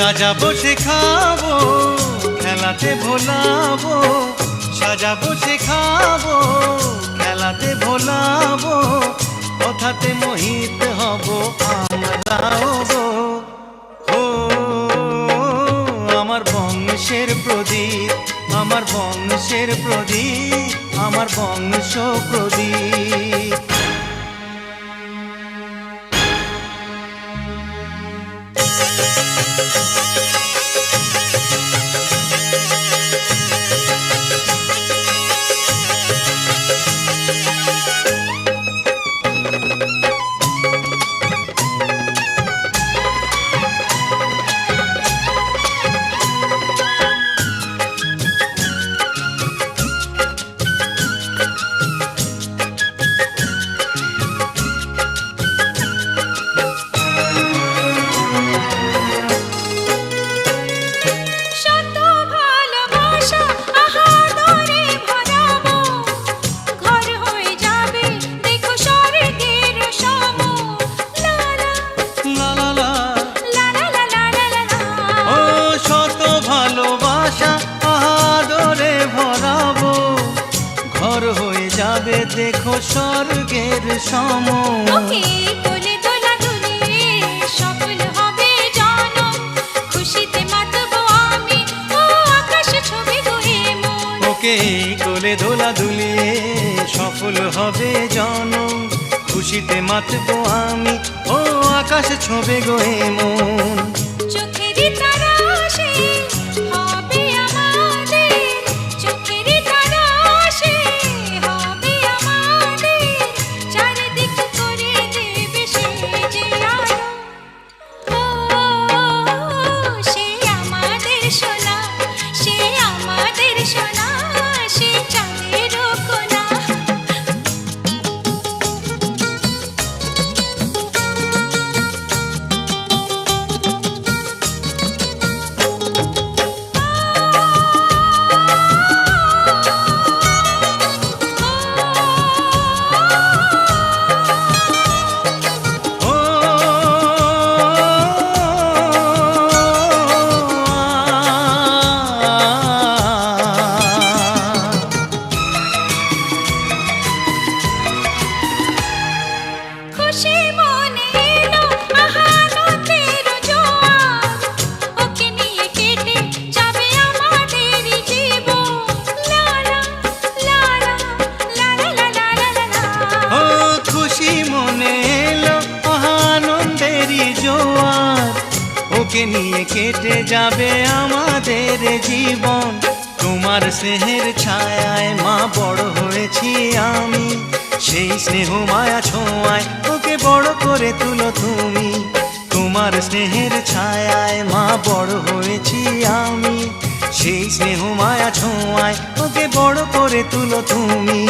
সাজাবো শেখাবো খেলাতে ভোলাবো, সাজাবো শেখাবো খেলাতে ভোলাবো, কথাতে মোহিত হব আমরাও গো। ও আমার বংশের প্রদীপ, আমার বংশের প্রদীপ, আমার বংশ প্রদীপ। যাবে দেখো স্বর্গের সম, ওকে কোলে দোলা দুলিয়ে সফল হবে জনম, খুশিতে মাতবো আমি ও আকাশ ছবি গো মন। ওকে কোলে দোলা দুলিয়ে সফল হবে জনম, খুশিতে মাতবো আমি ও আকাশ ছবে গো মন। চোখেরই তারাশে হবে আমাদের, চোখেরই তারাশে হবে আমাদের, চারিদিক করে দেবে সে যে আলো। ও সে আমাদের সোনা, সে আমাদের সোনা, সে চাঁদের কোনা। খুশি মনে এলো আনন্দের জোয়ার, ওকে নিয়ে কেটে যাবে আমাদের জীবন। লা লা লা লা লা লা লা লা লা। ও খুশি মনে এলো আনন্দেরই জোয়ার, ওকে নিয়ে কেটে যাবে আমাদের জীবন। তোমার স্নেহের ছায়ায় মা বড় হয়েছি আমি, সেই স্নেহ মায়া ছোঁয়ায় ওকে বড় করে তুলো তুমি। তোমার স্নেহের ছায়ায় মা বড় হয়েছি আমি, সেই স্নেহ মায়া ছোঁয়ায় ওকে বড় করে তুলো তুমি।